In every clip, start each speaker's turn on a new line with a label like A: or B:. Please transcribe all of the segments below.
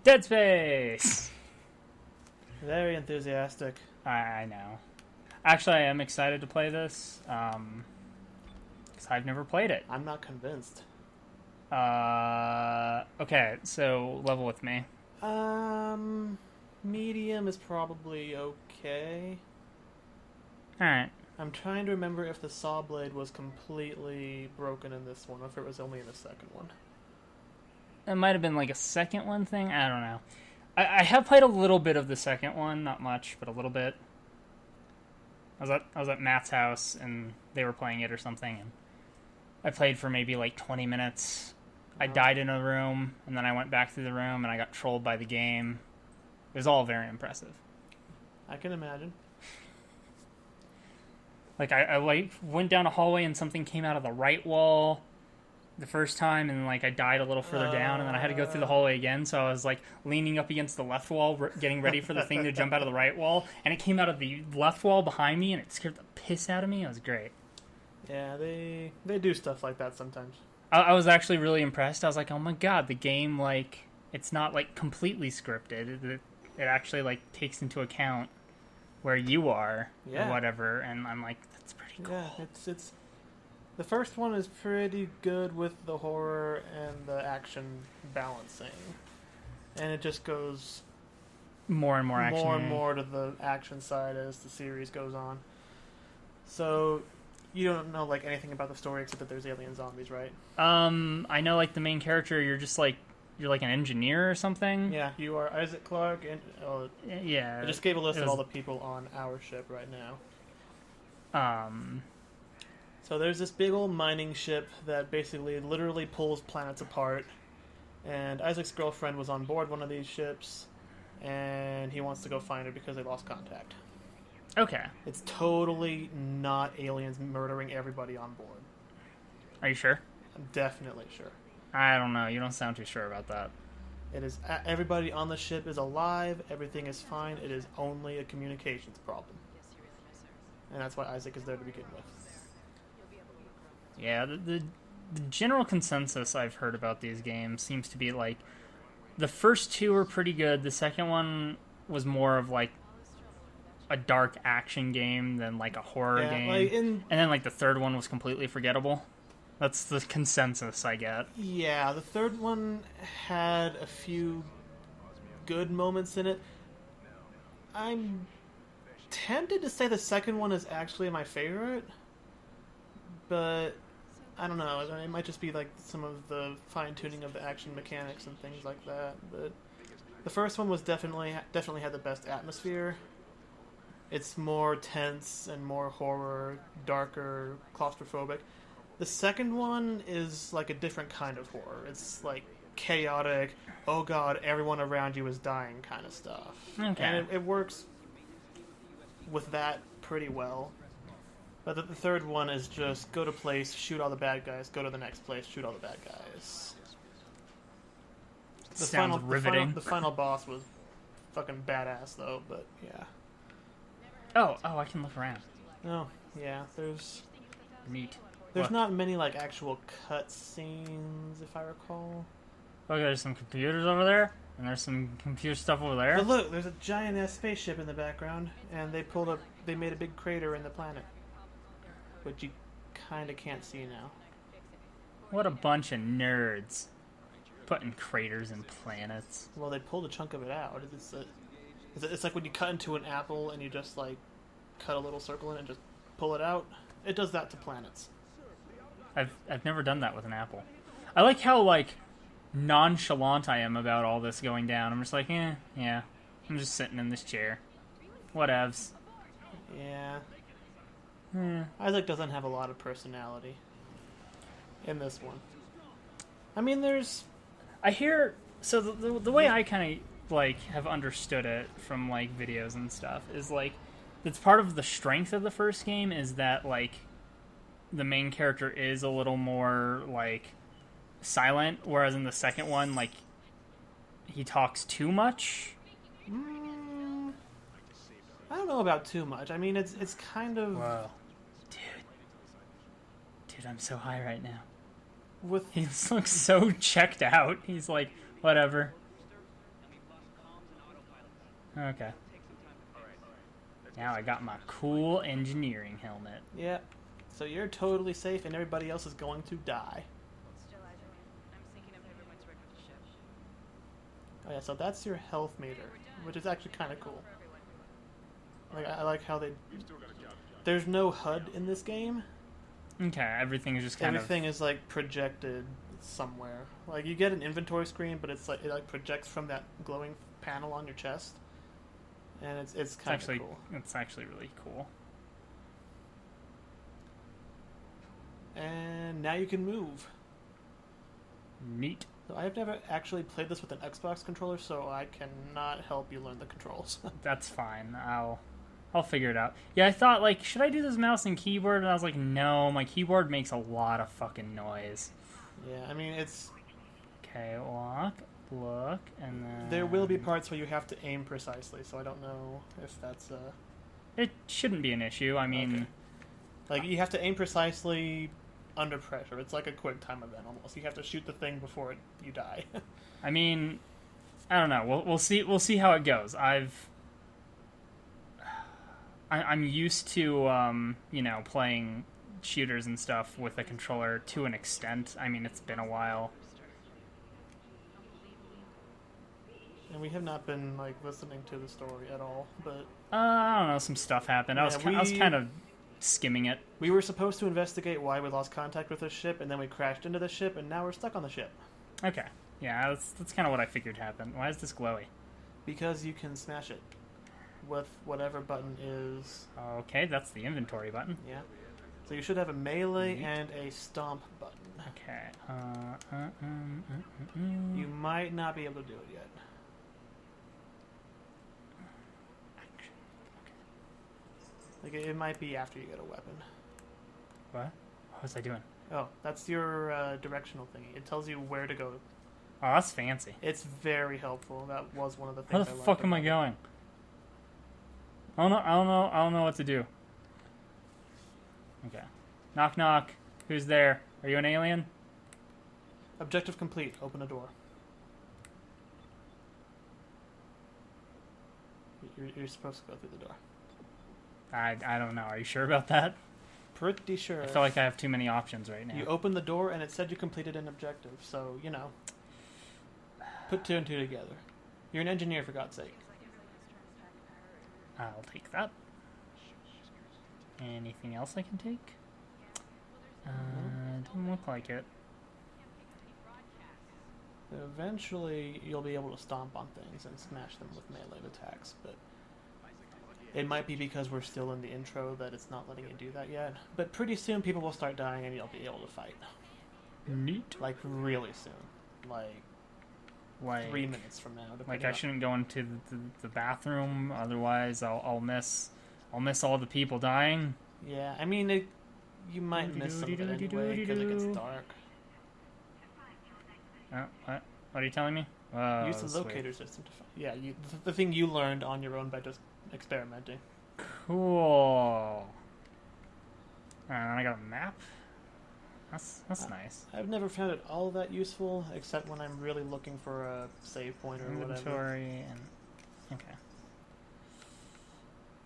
A: Dead Space!
B: Very enthusiastic.
A: I know. Actually, I am excited to play this, because I've never played it.
B: I'm not convinced.
A: Okay, so level with me.
B: Medium is probably okay.
A: Alright.
B: I'm trying to remember if the saw blade was completely broken in this one, or if it was only in the second one.
A: It might have been like a second one thing. I don't know. I have played a little bit of the second one, not much, but a little bit. I was at Matt's house and they were playing it or something, and I played for maybe like 20 minutes. I died in a room, and then I went back through the room and I got trolled by the game. It was all very impressive.
B: I can imagine.
A: Like I like went down a hallway and something came out of the right wall the first time, and like I died a little further down, and then I had to go through the hallway again, so I was like leaning up against the left wall getting ready for the thing to jump out of the right wall, and it came out of the left wall behind me and it scared the piss out of me. It was great.
B: Yeah, they do stuff like that sometimes.
A: I was actually really impressed. I was like, oh my god, the game, like, it's not like completely scripted. It actually like takes into account where you are or whatever, and I'm like, that's pretty cool.
B: Yeah, it's the first one is pretty good with the horror and the action balancing, and it just goes
A: more and more action,
B: more and more to the action side as the series goes on. So you don't know like anything about the story except that there's alien zombies, right?
A: I know like the main character, you're like an engineer or something.
B: Yeah, you are Isaac Clarke, and
A: yeah,
B: I just gave a list of all the people on our ship right now. So there's this big old mining ship that basically literally pulls planets apart, and Isaac's girlfriend was on board one of these ships, and he wants to go find her because they lost contact.
A: Okay.
B: It's totally not aliens murdering everybody on board.
A: Are you sure?
B: I'm definitely sure.
A: I don't know. You don't sound too sure about that.
B: It is. Everybody on the ship is alive. Everything is fine. It is only a communications problem. And that's why Isaac is there to begin with.
A: Yeah, the general consensus I've heard about these games seems to be like the first two were pretty good. The second one was more of like a dark action game than like a horror game.
B: Like
A: and then like the third one was completely forgettable. That's the consensus I get.
B: Yeah, the third one had a few good moments in it. I'm tempted to say the second one is actually my favorite, but I don't know. It might just be like some of the fine-tuning of the action mechanics and things like that. But the first one was definitely had the best atmosphere. It's more tense and more horror, darker, claustrophobic. The second one is like a different kind of horror. It's like chaotic, oh god, everyone around you is dying kind of stuff.
A: Okay.
B: And it works with that pretty well. But the third one is just go to place, shoot all the bad guys, go to the next place, shoot all the bad guys.
A: Sounds riveting.
B: The final boss was fucking badass though, but yeah.
A: Oh, I can look around.
B: Oh, yeah, there's
A: Neat.
B: There's not many like actual cut scenes, if I recall.
A: Okay, there's some computers over there, and there's some computer stuff over there.
B: But look, there's a giant ass spaceship in the background, and they made a big crater in the planet, which you kind of can't see now.
A: What a bunch of nerds, putting craters in planets.
B: Well, they pulled a chunk of it out. It's like when you cut into an apple and you just like cut a little circle in it and just pull it out. It does that to planets.
A: I've never done that with an apple. I like how like nonchalant I am about all this going down. I'm just like, yeah. I'm just sitting in this chair. Whatevs.
B: Yeah. Isaac doesn't have a lot of personality in this one. I mean,
A: I hear... So the way I kind of like have understood it from like videos and stuff is like it's part of the strength of the first game is that like the main character is a little more like silent, whereas in the second one like he talks too much.
B: I don't know about too much. I mean, it's kind of...
A: Whoa. Dude, Dude, I'm so high right now.
B: With
A: He looks so checked out. He's like, whatever. Okay. Now I got my cool engineering helmet.
B: yeah, so you're totally safe, and everybody else is going to die. Oh yeah, so that's your health meter, which is actually kind of cool. Like I like how there's no HUD in this game.
A: Okay, everything is just kind
B: Everything is like projected somewhere. Like you get an inventory screen, but it's like it like projects from that glowing panel on your chest, and it's kind of cool.
A: It's actually really cool.
B: And now you can move.
A: Neat.
B: So I've never actually played this with an Xbox controller, so I cannot help you learn the controls.
A: That's fine. I'll figure it out. Yeah, I thought, like, should I do this mouse and keyboard? And I was like, no, my keyboard makes a lot of fucking noise.
B: Yeah, I mean, it's...
A: Okay, walk, look, and then...
B: There will be parts where you have to aim precisely, so I don't know if that's
A: It shouldn't be an issue. I mean...
B: Okay. Like, you have to aim precisely under pressure. It's like a quick time event, almost. You have to shoot the thing before you die.
A: I mean, I don't know. We'll see. We'll see how it goes. I'm used to you know, playing shooters and stuff with a controller to an extent. I mean, it's been a while.
B: And we have not been like listening to the story at all, but
A: I don't know. Some stuff happened.
B: Yeah,
A: I was kind of skimming it.
B: we were supposed to investigate why we lost contact with the ship, and then we crashed into the ship, and now we're stuck on the ship.
A: Okay. Yeah, that's kind of what I figured happened. Why is this glowy?
B: Because you can smash it with whatever button is...
A: Okay, that's the inventory button.
B: Yeah. So you should have a melee
A: Neat.
B: and a stomp button.
A: Okay.
B: You might not be able to do it yet. Like it might be after you get a weapon.
A: What? What was I doing?
B: Oh, that's your directional thingy. It tells you where to go.
A: Oh, that's fancy.
B: It's very helpful. That was one of the
A: Where
B: things
A: the
B: I
A: fuck
B: liked
A: am I
B: about it.
A: going? I don't know what to do. Okay. Knock knock. Who's there? Are you an alien?
B: Objective complete. Open a door. You're supposed to go through the door.
A: I don't know. Are you sure about that?
B: Pretty sure.
A: I feel like I have too many options right now.
B: You opened the door and it said you completed an objective, so, you know. Put two and two together. You're an engineer, for God's sake.
A: I'll take that. Anything else I can take? Doesn't look like it.
B: Eventually, you'll be able to stomp on things and smash them with melee attacks, but it might be because we're still in the intro that it's not letting you do that yet. But pretty soon, people will start dying and you'll be able to fight.
A: Neat.
B: Like, really soon. Like 3 minutes from now.
A: Like I shouldn't go into the bathroom, otherwise I'll miss all the people dying.
B: Yeah, I mean, you might miss some of it anyway because it gets dark.
A: What are you telling me?
B: Use the locator system to find. Yeah, the thing you learned on your own by just experimenting.
A: Cool. And I got a map. That's nice.
B: I've never found it all that useful, except when I'm really looking for a save point or whatever.
A: Inventory and okay.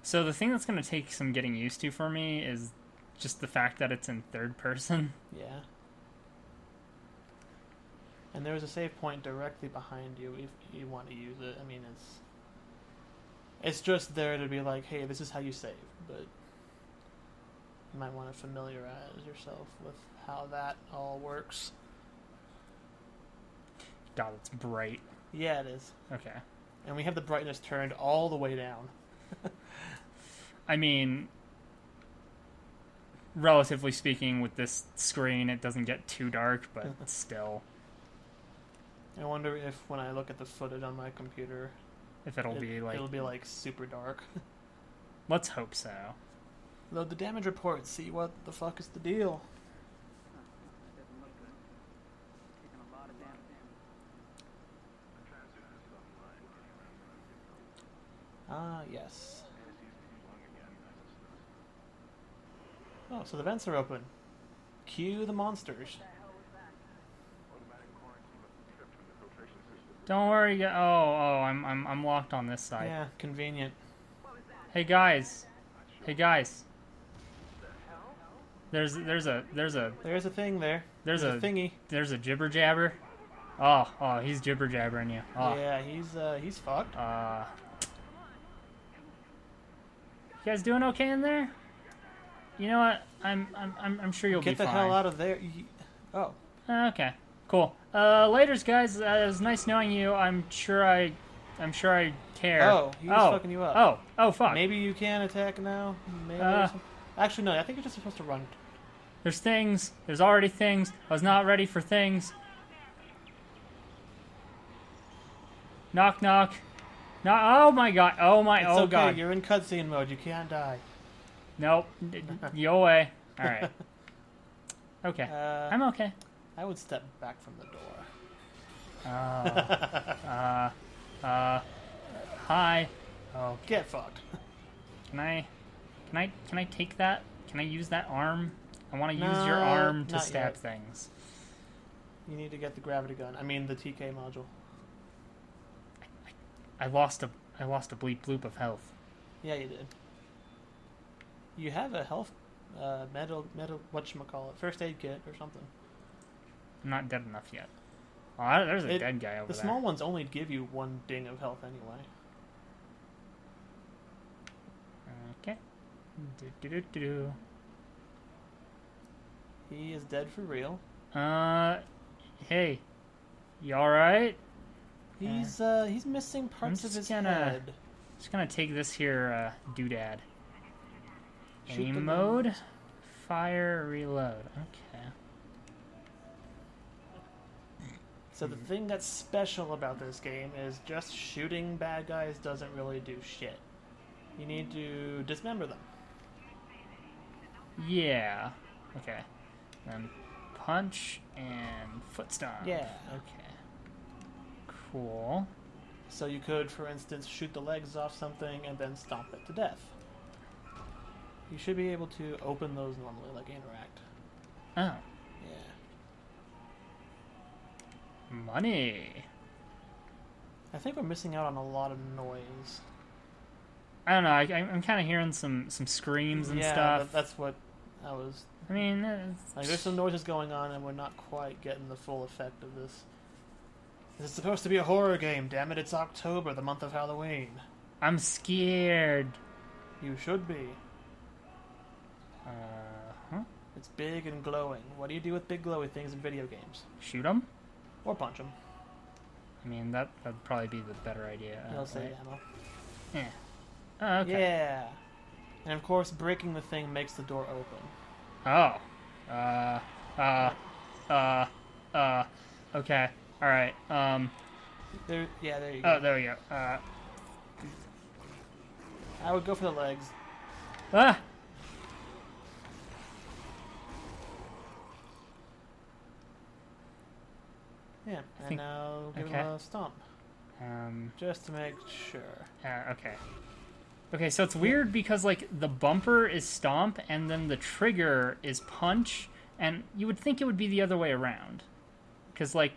A: So the thing that's going to take some getting used to for me is just the fact that it's in third person.
B: Yeah. And there's a save point directly behind you if you want to use it. I mean, it's just there to be like, hey, this is how you save, but you might want to familiarize yourself with how that all works.
A: God, it's bright.
B: Yeah, it is.
A: Okay.
B: And we have the brightness turned all the way down.
A: I mean, relatively speaking, with this screen, it doesn't get too dark, but still.
B: I wonder if when I look at the footage on my computer,
A: If it'll be
B: like super dark.
A: Let's hope so.
B: Load the damage report, see what the fuck is the deal. Ah, yes. Oh, so the vents are open. Cue the monsters.
A: Don't worry. I'm locked on this side.
B: Yeah, convenient.
A: Hey guys. Hey guys. There's a
B: There's a thing there.
A: There's a
B: thingy.
A: There's a jibber jabber. Oh, he's jibber jabbering you. Oh.
B: Yeah, he's fucked.
A: You guys doing okay in there? You know what? I'm sure you'll be fine.
B: Get the hell out of there. Oh.
A: Okay. Cool. Laters, guys. It was nice knowing you. I'm sure I care.
B: Oh, he's fucking you up.
A: Oh, fuck.
B: Maybe you can attack now. Maybe. Actually, no. I think you're just supposed to run.
A: There's things. There's already things. I was not ready for things. Knock, knock. No. Oh my god. Oh my.
B: It's
A: oh
B: okay.
A: god.
B: You're in cutscene mode. You can't die.
A: Nope. Go away. All right. Okay. I'm okay.
B: I would step back from the door.
A: Hi. Oh.
B: Get fucked.
A: Can I take that? Can I use that arm? I want to use your arm to stab things.
B: You need to get the gravity gun. I mean the TK module.
A: I lost a bleep bloop of health.
B: Yeah, you did. You have a health metal whatchamacallit, first aid kit or something.
A: I'm not dead enough yet. Oh, there's a dead guy over there.
B: The small ones only give you one ding of health anyway.
A: Okay. Do.
B: He is dead for real.
A: Hey. You alright?
B: He's missing parts of his head.
A: Just gonna take this here, doodad.
B: Shoot
A: Aim mode. Fire, reload. Okay.
B: So the thing that's special about this game is just shooting bad guys doesn't really do shit. You need to dismember them.
A: Yeah. Okay. Then punch and foot stomp.
B: Yeah.
A: Okay. Cool.
B: So you could, for instance, shoot the legs off something and then stomp it to death. You should be able to open those normally, like interact.
A: Oh.
B: Yeah.
A: Money.
B: I think we're missing out on a lot of noise.
A: I don't know. I'm kind of hearing some screams and stuff.
B: Yeah, that's what I was...
A: I mean,
B: like, there's some noises going on and we're not quite getting the full effect of this. This is supposed to be a horror game, damn it, it's October, the month of Halloween.
A: I'm scared.
B: You should be.
A: Huh?
B: It's big and glowing. What do you do with big glowy things in video games?
A: Shoot them?
B: Or punch them.
A: I mean, that'd probably be the better idea.
B: You'll say ammo.
A: Yeah. Oh, okay.
B: Yeah. And of course, breaking the thing makes the door open.
A: Oh. Okay. Alright.
B: There you go.
A: Oh, there we go.
B: I would go for the legs.
A: Ah!
B: Yeah, and now give him a stomp. Just to make sure.
A: Okay. Okay, so it's weird because, like, the bumper is stomp and then the trigger is punch, and you would think it would be the other way around. Because you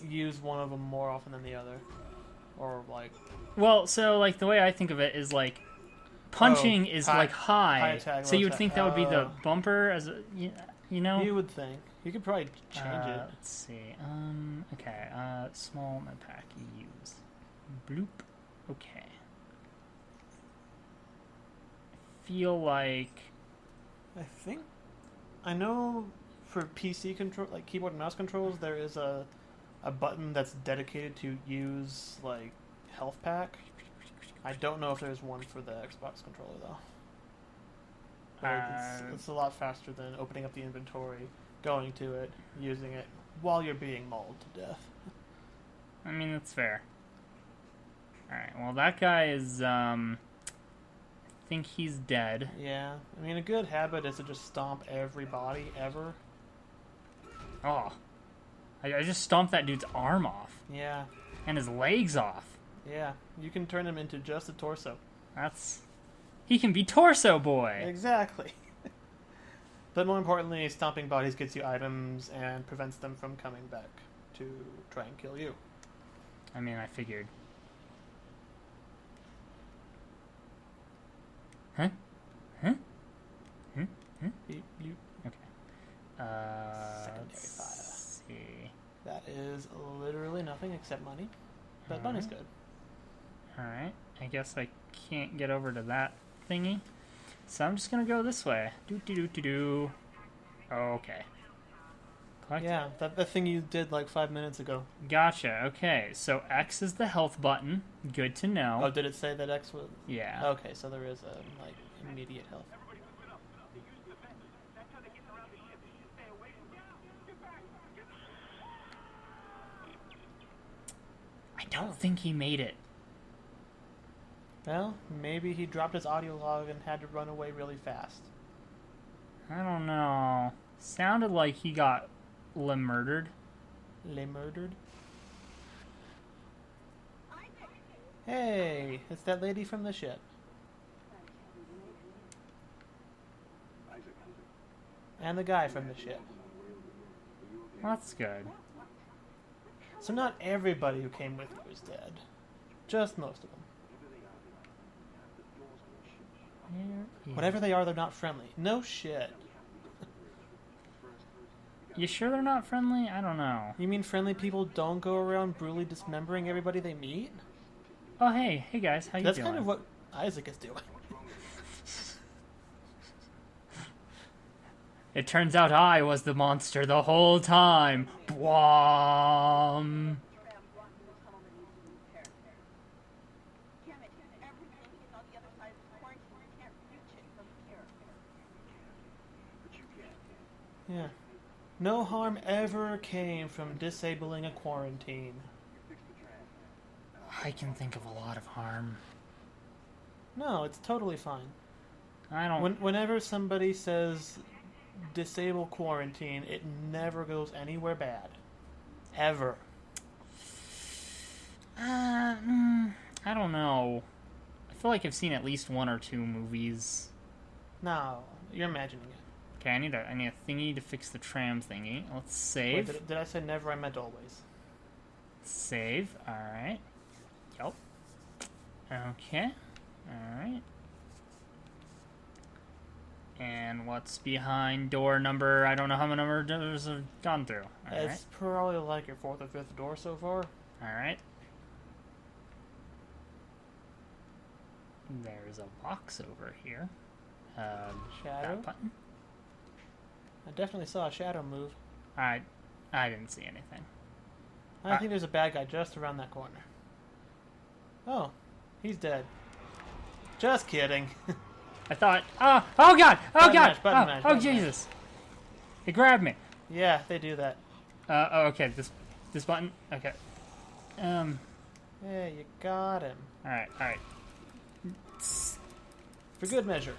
B: use one of them more often than the other. Or, like...
A: Well, so, like, the way I think of it is, like, punching is, high
B: attack,
A: so you would
B: attack.
A: think that would be the bumper as a, you know?
B: You would think. You could probably change it.
A: Let's see. Okay. Small med pack use. Bloop. Okay. Feel like...
B: I know for PC control, like keyboard and mouse controls, there is a button that's dedicated to use, like, health pack. I don't know if there's one for the Xbox controller, though. But it's a lot faster than opening up the inventory, going to it, using it, while you're being mauled to death.
A: I mean, that's fair. Alright, well, that guy is, I think he's dead.
B: Yeah, I mean, a good habit is to just stomp every body, ever.
A: Oh. I just stomped that dude's arm off.
B: Yeah.
A: And his legs off.
B: Yeah, you can turn him into just a torso.
A: He can be Torso Boy!
B: Exactly. But more importantly, stomping bodies gets you items and prevents them from coming back to try and kill you.
A: I mean, I figured. Huh? Huh? Hmm? Hmm?
B: You
A: Okay.
B: Secondary
A: Let's see.
B: That is literally nothing except money. But
A: Alright.
B: money's good.
A: Alright. I guess I can't get over to that thingy. So I'm just gonna go this way. Do. Okay. Collect.
B: Yeah, that thing you did like 5 minutes ago.
A: Gotcha. Okay. So X is the health button. Good to know.
B: Oh, did it say that X was...
A: Yeah.
B: Okay, so there is a, like, immediate health.
A: I don't think he made it.
B: Well, maybe he dropped his audio log and had to run away really fast.
A: I don't know. Sounded like he got murdered.
B: Murdered? Hey, it's that lady from the ship. And the guy from the ship.
A: That's good.
B: So not everybody who came with you is dead. Just most of them. Whatever they are, they're not friendly. No shit.
A: You sure they're not friendly? I don't know.
B: You mean friendly people don't go around brutally dismembering everybody they meet?
A: Oh, hey guys, how you
B: That's
A: doing?
B: kind of what Isaac is doing.
A: It turns out I was the monster the whole time. Bwom.
B: Yeah. No harm ever came from disabling a quarantine.
A: I can think of a lot of harm.
B: No, it's totally fine.
A: I don't...
B: Whenever somebody says disable quarantine, it never goes anywhere bad. Ever.
A: I don't know. I feel like I've seen at least 1 or 2 movies.
B: No, you're imagining it.
A: Okay, I need a thingy to fix the tram thingy. Let's save.
B: Wait, did I say never? I meant always.
A: Save. Alright. Yup. Okay. Alright. And what's behind door number? I don't know how many number doors have gone through. Alright.
B: It's probably like your 4th or 5th door so far.
A: Alright. There's a box over here.
B: Shadow?
A: That button.
B: I definitely saw a shadow move.
A: I didn't see anything.
B: I think there's a bad guy just around that corner. Oh, he's dead. Just kidding.
A: I thought, oh god,
B: Button mash, button
A: Jesus. It grabbed me.
B: Yeah, they do that.
A: Oh, okay, this button, okay.
B: Yeah, you got him.
A: Alright.
B: For good measure.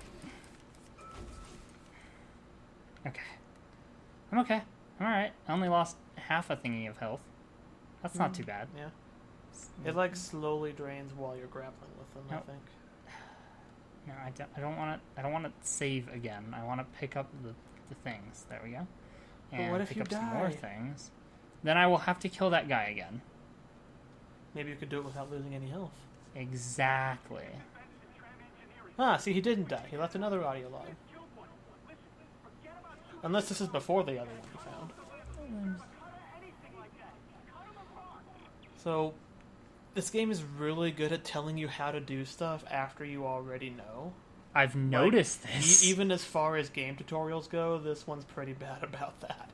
A: Okay. I'm okay. I'm alright. I only lost half a thingy of health. That's not too bad.
B: Yeah. It like slowly drains while you're grappling with them,
A: Nope.
B: I think.
A: No, I don't want to save again. I want to pick up the things. There we go. And
B: what if
A: pick
B: you
A: up some more
B: die?
A: things. Then I will have to kill that guy again.
B: Maybe you could do it without losing any health.
A: Exactly.
B: Ah, see, he didn't die. He left another audio log. Unless this is before the other one you found. So, this game is really good at telling you how to do stuff after you already know.
A: I've noticed
B: Like,
A: this.
B: Even as far as game tutorials go, this one's pretty bad about that.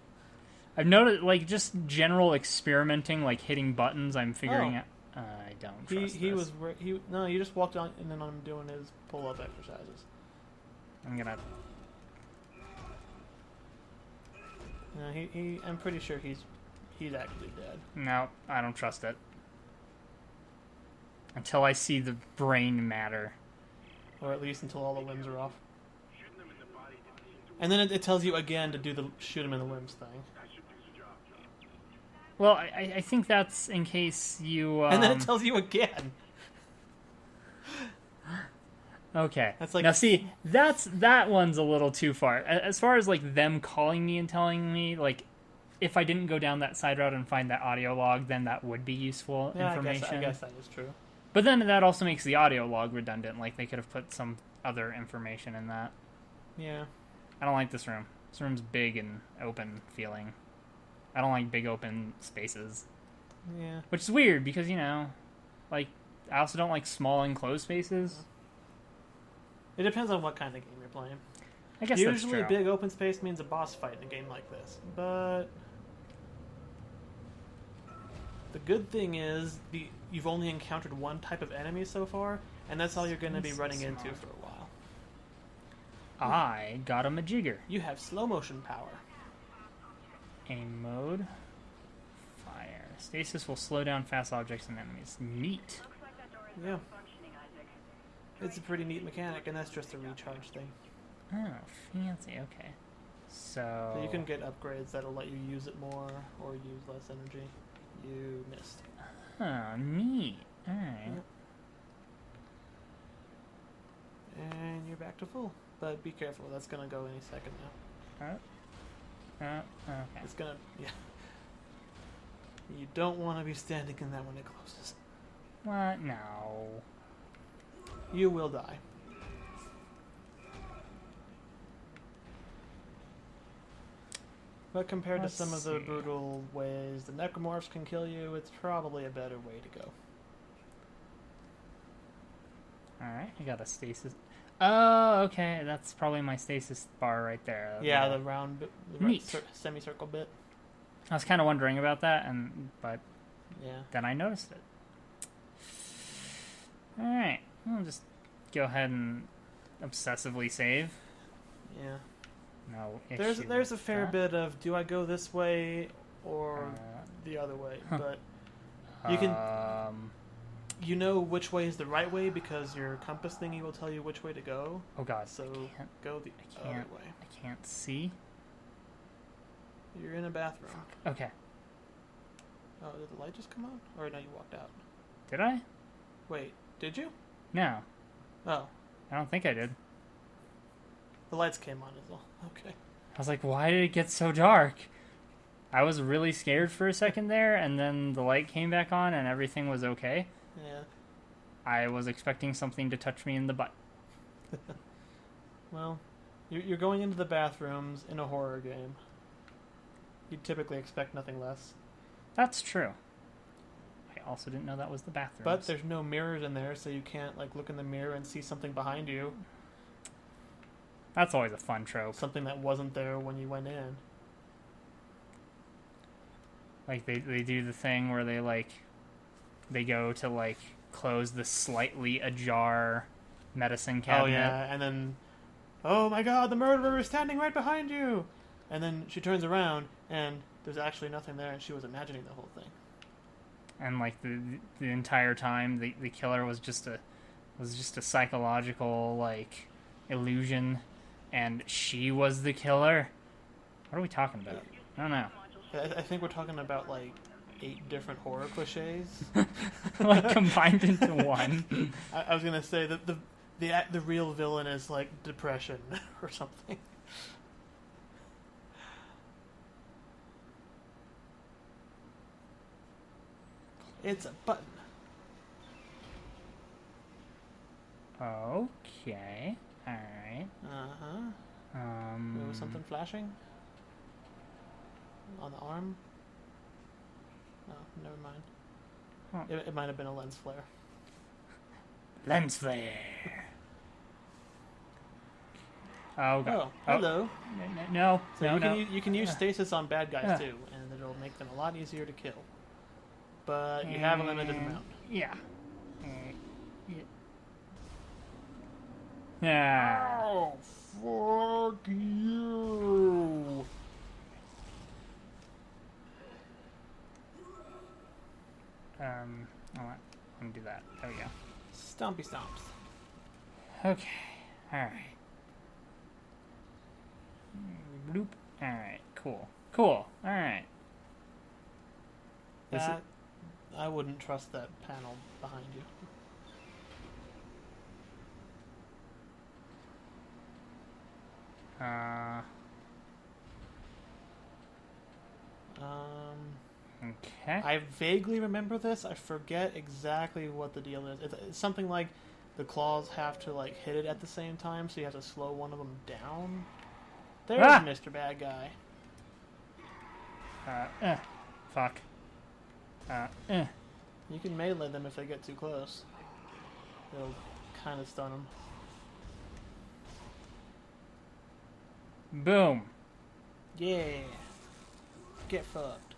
A: I've noticed, like, just general experimenting, like hitting buttons. I'm figuring out. I don't trust
B: He
A: this.
B: was no. You just walked on and then on him doing his pull-up exercises.
A: I'm gonna.
B: No, I'm pretty sure he's actually dead.
A: No, I don't trust it. Until I see the brain matter.
B: Or at least until all the limbs are off. And then it tells you again to do the shoot him in the limbs thing.
A: Well, I think that's in case you.
B: And then it tells you again.
A: Okay.
B: That's like
A: now see, that one's a little too far. As far as like them calling me and telling me, like, if I didn't go down that side route and find that audio log, then that would be useful information.
B: I guess that is true.
A: But then that also makes the audio log redundant. Like they could have put some other information in that.
B: Yeah.
A: I don't like this room. This room's big and open feeling. I don't like big open spaces.
B: Yeah.
A: Which is weird because, you know, like, I also don't like small enclosed spaces.
B: It depends on what kind of game you're playing.
A: I guess
B: Usually
A: that's true.
B: big open space means a boss fight in a game like this. But the good thing is you've only encountered one type of enemy so far, and that's all you're going to be running into for a while.
A: I got a majigger.
B: You have slow motion power.
A: Aim mode. Fire. Stasis will slow down fast objects and enemies. Neat.
B: Yeah. It's a pretty neat mechanic, and that's just a recharge thing.
A: Oh, fancy. Okay. So
B: you can get upgrades that'll let you use it more or use less energy. You missed.
A: Oh, neat. Alright.
B: And you're back to full. But be careful, that's going to go any second now.
A: Okay.
B: It's going to... Yeah. You don't want to be standing in that when it closes.
A: What? No.
B: You will die. But compared to some of the brutal ways the necromorphs can kill you, it's probably a better way to go.
A: Alright, I got a stasis. Oh, okay. That's probably my stasis bar right there.
B: Yeah, the round bit, the semicircle bit.
A: I was kind of wondering about that, but
B: yeah,
A: then I noticed it. Alright, I'll just go ahead and obsessively save.
B: Yeah.
A: No
B: issue. There's a fair bit of do I go this way or the other way, but you can you know which way is the right way because your compass thingy will tell you which way to go.
A: Oh god,
B: so go the other way.
A: I can't see.
B: You're in a bathroom.
A: Fuck. Okay.
B: Oh, did the light just come on? Or no, you walked out.
A: Did I?
B: Wait, did you?
A: No.
B: Oh.
A: I don't think I did.
B: The lights came on as well. Okay.
A: I was like, why did it get so dark? I was really scared for a second there, and then the light came back on and everything was okay.
B: Yeah.
A: I was expecting something to touch me in the butt.
B: Well, you're going into the bathrooms in a horror game. You'd typically expect nothing less.
A: That's true. I also didn't know that was the bathroom.
B: But there's no mirrors in there, so you can't like look in the mirror and see something behind you.
A: That's always a fun trope.
B: Something that wasn't there when you went in.
A: Like they do the thing where they go to like close the slightly ajar medicine cabinet.
B: Oh yeah, and then oh my god, the murderer is standing right behind you. And then she turns around and there's actually nothing there and she was imagining the whole thing.
A: And like the entire time the killer was just a psychological like illusion and she was the killer. What are we talking about? I don't know.
B: I think we're talking about like 8 different horror cliches.
A: Like combined into one.
B: I was gonna say that the real villain is like depression or something. It's a button.
A: Okay. Alright.
B: Uh-huh. There was something flashing? On the arm? No, never mind.
A: Huh.
B: It might have been a lens flare.
A: Lens flare. Oh, God.
B: Oh, hello.
A: No,
B: So
A: no,
B: you can use stasis on bad guys too, and it'll make them a lot easier to kill. But you have a limited amount.
A: Yeah. Yeah.
B: Oh, fuck you!
A: Let me do that. There we go.
B: Stompy stomps.
A: Okay. Alright. Bloop. Alright. Cool. Alright.
B: I wouldn't trust that panel behind you.
A: Okay.
B: I vaguely remember this. I forget exactly what the deal is. It's something like the claws have to like hit it at the same time, so you have to slow one of them down. There's Mr. Bad Guy.
A: Fuck.
B: You can melee them if they get too close. It'll kind of stun them.
A: Boom.
B: Yeah. Get fucked.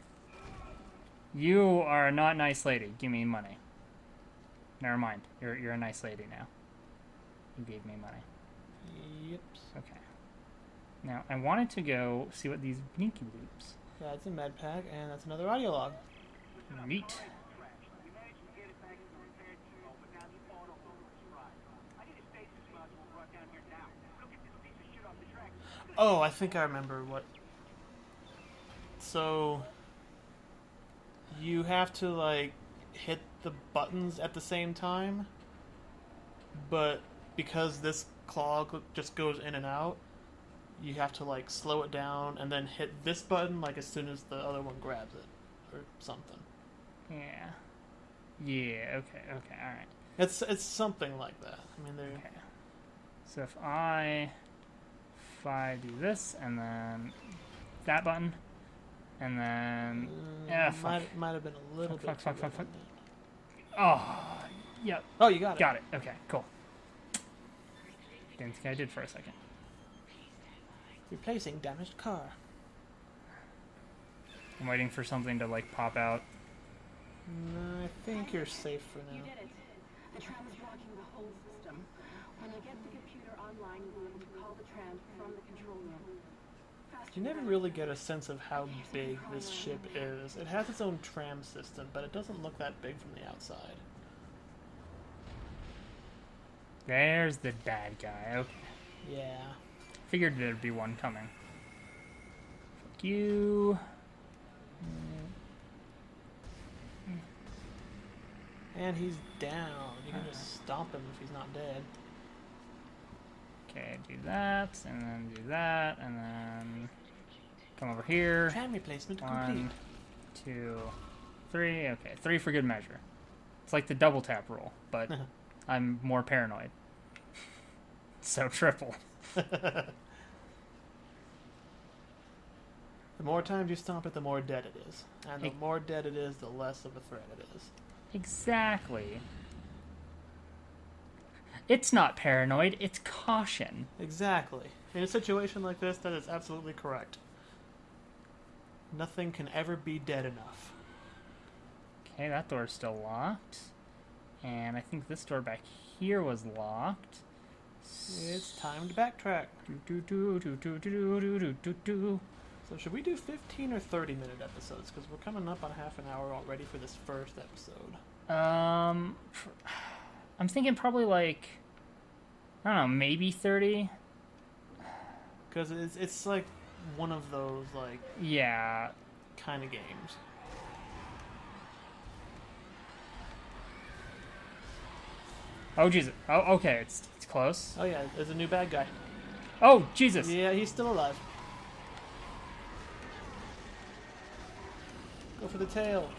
A: You are a not nice lady. Give me money. Never mind. You're a nice lady now. You gave me money.
B: Yep.
A: Okay. Now, I wanted to go see what these blinky loops.
B: That's a med pack, and that's another audio log.
A: Neat.
B: Oh, I think I remember what. So, you have to, like, hit the buttons at the same time, but because this claw just goes in and out, you have to, like, slow it down and then hit this button, like, as soon as the other one grabs it, or something.
A: Yeah. Yeah, okay, alright.
B: It's something like that. I mean, they're...
A: Okay. So if I do this, and then that button, and then... fuck.
B: Might have been a little bit...
A: Fuck. Oh, yep.
B: Oh, you got it.
A: Got it, okay, cool. Didn't think I did for a second.
B: Replacing damaged car.
A: I'm waiting for something to, like, pop out.
B: No, I think you're safe for now.
C: You did it. The tram is blocking the whole system. When you get the computer online, you'll be able to call the tram from the control room.
B: You never really get a sense of how big this ship is. It has its own tram system, but it doesn't look that big from the outside.
A: There's the bad guy, okay.
B: Yeah.
A: Figured there'd be one coming. Fuck you.
B: And he's down. You can just stomp him if he's not dead.
A: Okay, do that, and then do that, and then come over here.
B: Tram replacement
A: 1,
B: complete.
A: 2, 3. Okay, 3 for good measure. It's like the double tap rule, but I'm more paranoid. So triple.
B: The more times you stomp it, the more dead it is. And the more dead it is, the less of a threat it is.
A: Exactly. It's not paranoid, it's caution.
B: Exactly. In a situation like this, that is absolutely correct. Nothing can ever be dead enough.
A: Okay, that door's still locked. And I think this door back here was locked.
B: It's time to backtrack. So should we do 15 or 30-minute episodes? Because we're coming up on half an hour already for this first episode.
A: I'm thinking probably like, I don't know, maybe 30.
B: Because it's like one of those, like,
A: Yeah.
B: kind of games.
A: Oh, Jesus. Oh, okay, it's close.
B: Oh yeah, there's a new bad guy.
A: Oh, Jesus.
B: Yeah, he's still alive. Go for the tail.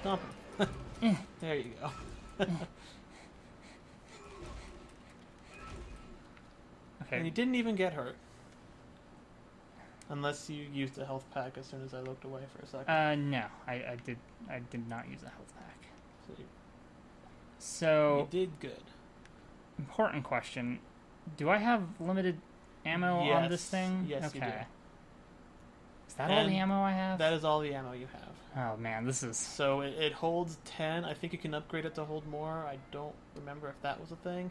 B: Stomp him. There you go.
A: Okay.
B: And he didn't even get hurt. Unless you used a health pack as soon as I looked away for a second.
A: No. I did not use a health pack.
B: So
A: So,
B: you did good.
A: important question. Do I have limited ammo on this thing?
B: Yes,
A: okay.
B: you do.
A: Is that all the
B: And
A: ammo I have?
B: That is all the ammo you have.
A: Oh, man, this is...
B: So it holds 10. I think you can upgrade it to hold more. I don't remember if that was a thing.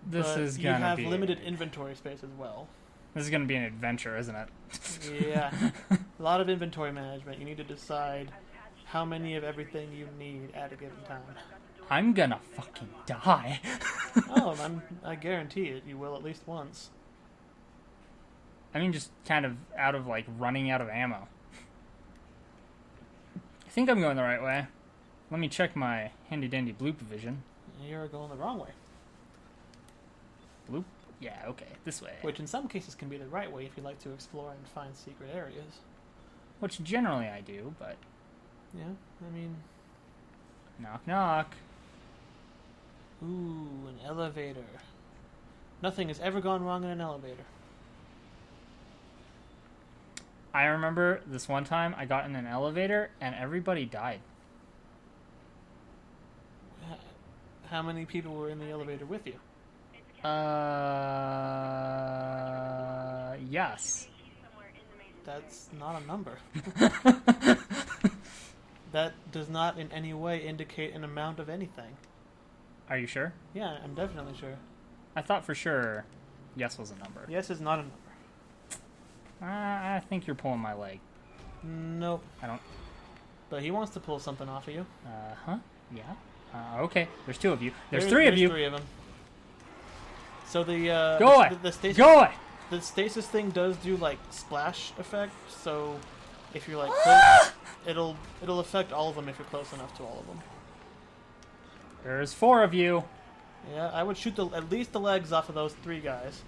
A: This
B: But
A: is
B: you
A: gonna
B: have
A: be...
B: limited inventory space as well.
A: This is gonna be an adventure, isn't it?
B: Yeah. A lot of inventory management. You need to decide how many of everything you need at a given time.
A: I'm gonna fucking die.
B: Oh, I guarantee it. You will at least once.
A: I mean, just kind of out of, like, running out of ammo. I think I'm going the right way. Let me check my handy-dandy bloop vision.
B: You're going the wrong way.
A: Bloop. Yeah, okay, this way.
B: Which in some cases can be the right way if you like to explore and find secret areas.
A: Which generally I do, but...
B: Yeah, I mean...
A: Knock, knock.
B: Ooh, an elevator. Nothing has ever gone wrong in an elevator.
A: I remember this one time I got in an elevator and everybody died.
B: How many people were in the elevator with you?
A: Yes.
B: That's not a number. That does not in any way indicate an amount of anything.
A: Are you sure?
B: Yeah, I'm definitely sure.
A: I thought for sure yes was a number.
B: Yes is not a number.
A: I think you're pulling my leg.
B: Nope.
A: I don't...
B: But he wants to pull something off of you.
A: Huh? Yeah. Okay, there's two of you. There's three of you.
B: There's three of them. So the
A: Go away!
B: The stasis,
A: Go away!
B: The stasis thing does do like splash effect, so if you're like close, it'll affect all of them if you're close enough to all of them.
A: There's four of you.
B: Yeah, I would shoot at least the legs off of those three guys.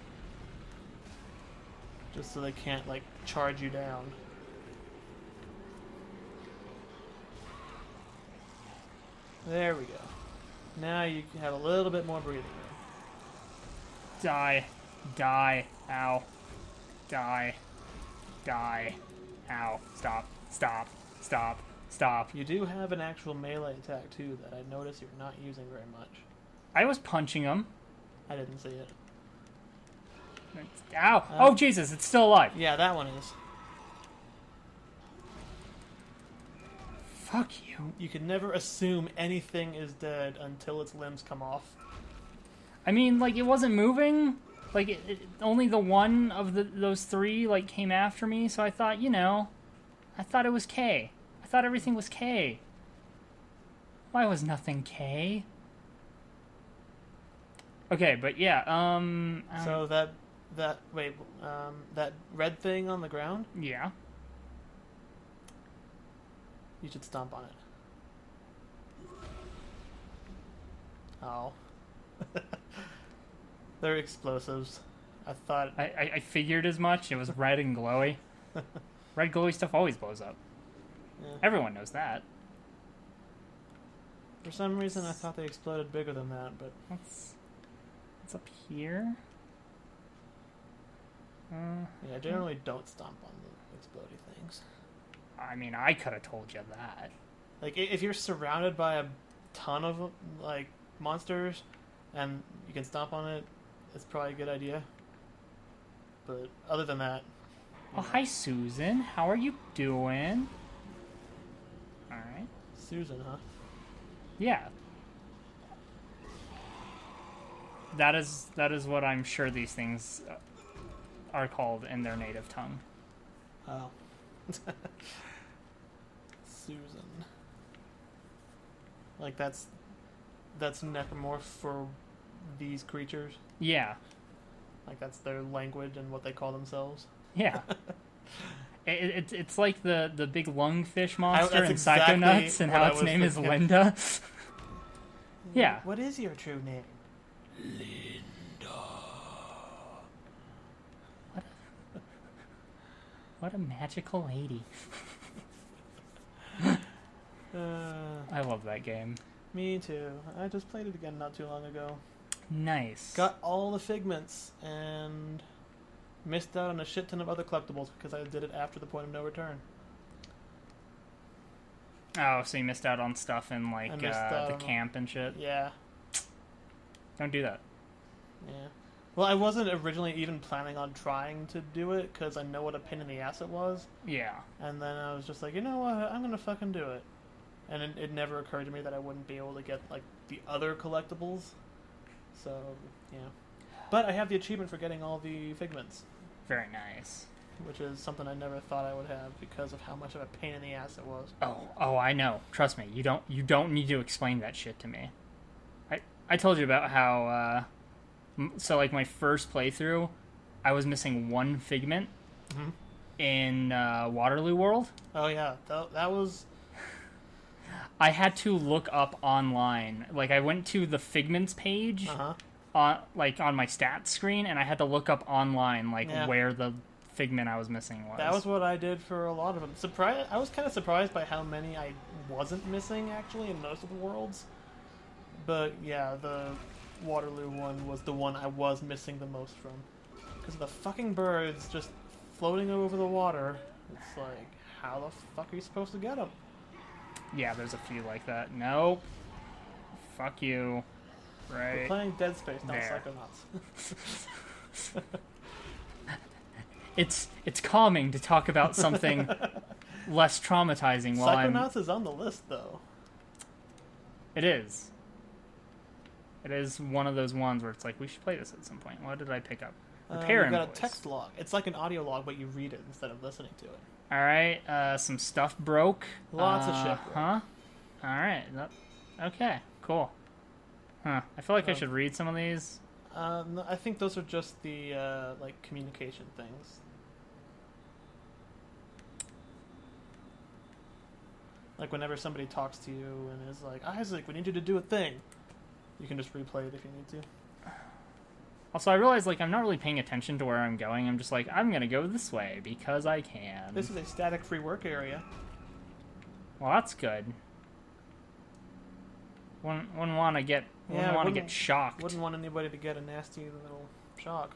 B: Just so they can't, like, charge you down. There we go. Now you can have a little bit more breathing room.
A: Die. Die. Ow. Die. Die. Ow. Stop. Stop. Stop. Stop.
B: You do have an actual melee attack, too, that I notice you're not using very much.
A: I was punching him.
B: I didn't see it.
A: Ow! Oh, Jesus, it's still alive.
B: Yeah, that one is.
A: Fuck you.
B: You can never assume anything is dead until its limbs come off.
A: I mean, like, it wasn't moving. Like, only the one of those three, like, came after me, so I thought, you know, I thought it was K. I thought everything was K. Why was nothing K? Okay, but yeah,
B: So that red thing on the ground,
A: yeah.
B: you should stomp on it. Oh. They're explosives. I thought...
A: I figured as much. It was red and glowy. Red glowy stuff always blows up.
B: Yeah.
A: Everyone knows that.
B: For some reason, I thought they exploded bigger than that, but...
A: What's up here?
B: Yeah, I generally don't stomp on the explodey things.
A: I mean, I could have told you that.
B: Like, if you're surrounded by a ton of, like, monsters, and you can stomp on it, it's probably a good idea. But other than that...
A: Oh, hi, Susan. How are you doing? Alright.
B: Susan, huh?
A: Yeah. That is what I'm sure these things are called in their native tongue.
B: Oh. Susan. Like, that's necromorph for these creatures?
A: Yeah.
B: Like, that's their language and what they call themselves?
A: Yeah. It's like the big lungfish monster in
B: exactly
A: Psychonauts and how its name is Linda. Yeah.
B: What is your true name?
A: What a magical lady. I love that game.
B: Me too. I just played it again not too long ago.
A: Nice.
B: Got all the figments and missed out on a shit ton of other collectibles because I did it after the point of no return.
A: Oh, so you missed out on stuff in like the camp and shit?
B: Yeah.
A: Don't do that.
B: Yeah. Well, I wasn't originally even planning on trying to do it because I know what a pain in the ass it was.
A: Yeah.
B: And then I was just like, you know what? I'm going to fucking do it. And it never occurred to me that I wouldn't be able to get like the other collectibles. So, yeah. But I have the achievement for getting all the figments.
A: Very nice.
B: Which is something I never thought I would have because of how much of a pain in the ass it was.
A: Oh, I know. Trust me. You don't need to explain that shit to me. I told you about how so like my first playthrough, I was missing one figment in Waterloo World.
B: Oh yeah, that was.
A: I had to look up online. Like I went to the figments page, on my stats screen, and I had to look up online
B: Yeah.
A: where the figment I was missing was.
B: That was what I did for a lot of them. I was kind of surprised by how many I wasn't missing, actually, in most of the worlds. But, yeah, the Waterloo one was the one I was missing the most from. Because of the fucking birds just floating over the water. It's like, how the fuck are you supposed to get them?
A: Yeah, there's a few like that. Nope. Fuck you. Right.
B: We're playing Dead Space, not
A: there.
B: Psychonauts.
A: It's calming to talk about something less traumatizing while
B: Psychonauts is on the list, though.
A: It is. It is one of those ones where it's like, we should play this at some point. What did I pick up? Repair
B: You've got
A: invoice.
B: a text log. It's like an audio log, but you read it instead of listening to it.
A: Alright, some stuff broke.
B: Lots of shit broke.
A: Huh? Alright. Okay, cool. Huh. I feel like I should read some of these.
B: No, I think those are just the, like, communication things. Like, whenever somebody talks to you and is like, Isaac, we need you to do a thing. You can just replay it if you need to.
A: Also, I realize, I'm not really paying attention to where I'm going. I'm just like, I'm gonna go this way because I can.
B: This is a static-free work area.
A: Well, that's good. Wouldn't want to get shocked.
B: Wouldn't want anybody to get a nasty little shock.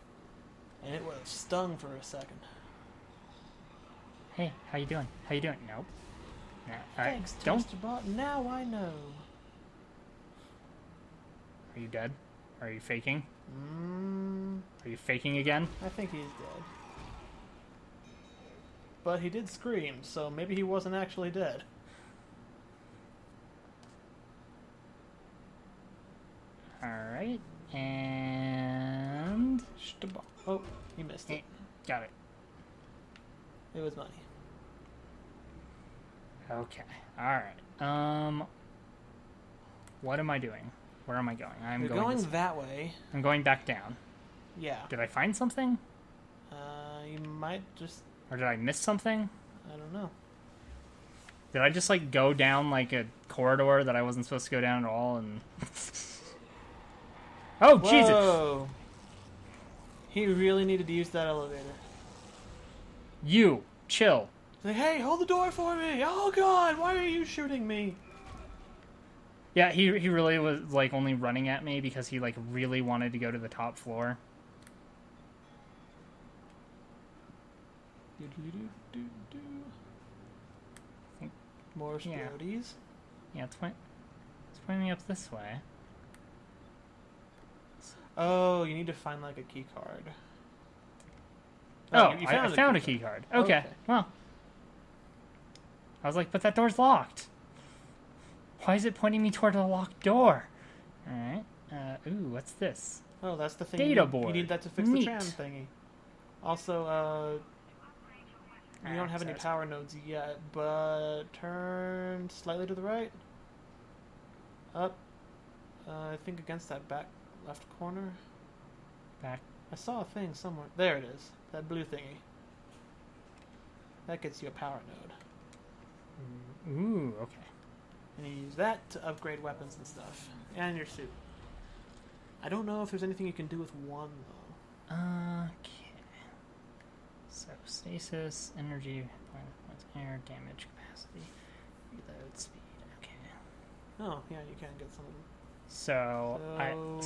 B: And it would have stung for a second.
A: Hey, how you doing? How you doing? Nope. Nah, alright,
B: Thanks,
A: don't.
B: Toasterbot. Now I know.
A: Are you dead? Are you faking?
B: Mm,
A: Are you faking again?
B: I think he's dead. But he did scream, so maybe he wasn't actually dead.
A: Alright, and...
B: Oh, he missed it.
A: Got it.
B: It was money.
A: Okay, alright. What am I doing? Where am I going?
B: You're going that way.
A: I'm going back down.
B: Yeah.
A: Did I find something?
B: You might just...
A: Or did I miss something?
B: I don't know.
A: Did I just, go down, a corridor that I wasn't supposed to go down at all, and... Oh, Jesus!
B: Whoa! He really needed to use that elevator.
A: You! Chill.
B: Like, hey, hold the door for me! Oh god, why are you shooting me?
A: Yeah, he really was, only running at me because he, really wanted to go to the top floor.
B: More Sproties.
A: Yeah, it's pointing me up this way.
B: Oh, you need to find, a key card.
A: Oh,
B: you
A: I found a key card. Okay, well. I was like, but that door's locked. Why is it pointing me toward a locked door? Alright. Ooh, what's this?
B: Oh, that's the thing.
A: Data
B: you
A: board.
B: need that to fix
A: Neat.
B: the tram thingy. Also, you don't have any
A: Access.
B: power nodes yet, but turn slightly to the right. Up. I think against that back left corner.
A: Back.
B: I saw a thing somewhere. There it is. That blue thingy. That gets you a power node.
A: Ooh, okay.
B: And you use that to upgrade weapons and stuff. And your suit. I don't know if there's anything you can do with one, though.
A: Okay. So, stasis, energy, air, damage, capacity, reload speed. Okay.
B: Oh, yeah, you can get some of them.
A: So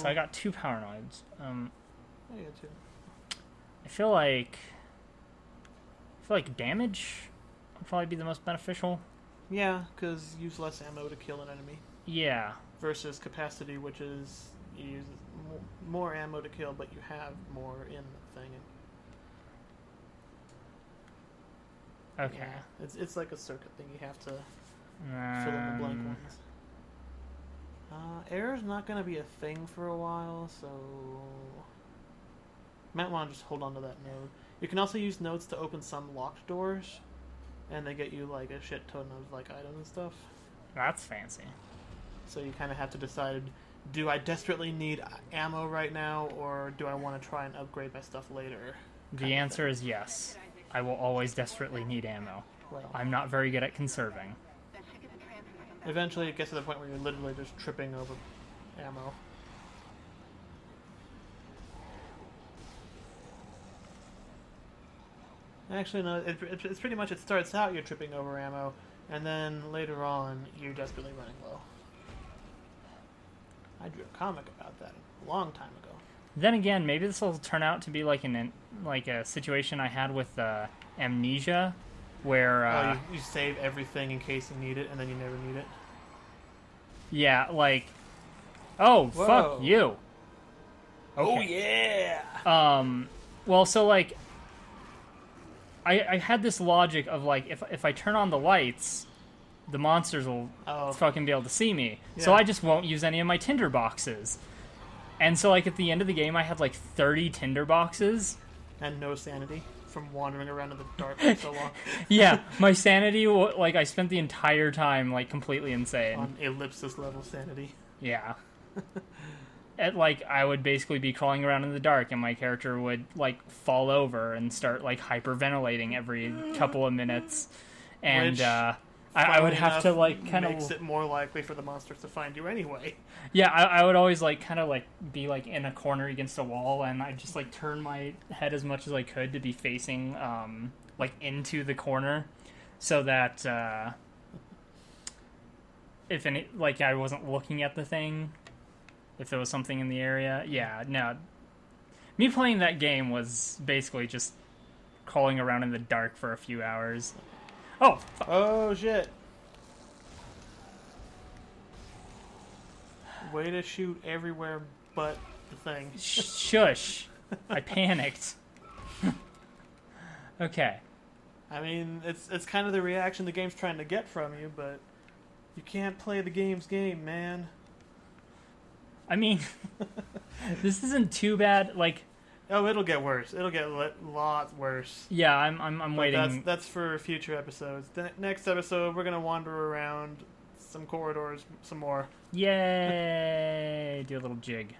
A: I got 2 power nodes.
B: Oh, yeah, too.
A: I feel like damage would probably be the most beneficial.
B: Yeah, because use less ammo to kill an enemy.
A: Yeah.
B: Versus capacity, which is you use more ammo to kill, but you have more in the thing.
A: Okay.
B: Yeah, it's like a circuit thing. You have to fill in the blank ones. Air's not going to be a thing for a while, so might want to just hold on to that node. You can also use nodes to open some locked doors, and they get you a shit ton of items and stuff.
A: That's fancy.
B: So you kind of have to decide: do I desperately need ammo right now, or do I want to try and upgrade my stuff later?
A: The answer is yes. I will always desperately need ammo.
B: Well,
A: I'm not very good at conserving.
B: eventually it gets to the point where you're literally just tripping over ammo. Actually, no. It's pretty much, it starts out you're tripping over ammo, and then later on you're desperately running low. I drew a comic about that a long time ago.
A: Then again, maybe this will turn out to be like a situation I had with Amnesia, where
B: you save everything in case you need it, and then you never need it.
A: Yeah, like, oh,
B: Whoa.
A: fuck you.
B: Oh
A: Okay.
B: yeah.
A: Well, so like, I had this logic of like, if I turn on the lights, the monsters will fucking be able to see me.
B: Yeah.
A: So I just won't use any of my tinder boxes. And so like at the end of the game, I had like 30 tinder boxes.
B: And no sanity from wandering around in the dark for so long.
A: Yeah, my sanity, like I spent the entire time like completely insane.
B: On ellipsis level sanity.
A: Yeah. Like I would basically be crawling around in the dark, and my character would like fall over and start like hyperventilating every couple of minutes, and
B: Which,
A: I would have to like kind of
B: makes it more likely for the monsters to find you anyway.
A: Yeah, I would always like kind of like be like in a corner against a wall, and I'd just like turn my head as much as I could to be facing like into the corner, so that if any like I wasn't looking at the thing. If there was something in the area. Yeah, no. Me playing that game was basically just crawling around in the dark for a few hours. Oh, fuck.
B: Oh, shit. Way to shoot everywhere but the thing.
A: Shush. I panicked. Okay.
B: I mean, it's kind of the reaction the game's trying to get from you, but you can't play the game's game, man.
A: I mean, this isn't too bad. Like,
B: oh, it'll get worse. It'll get lots worse.
A: Yeah, I'm waiting.
B: That's for future episodes. The next episode, we're gonna wander around some corridors some more.
A: Yay! Do a little jig.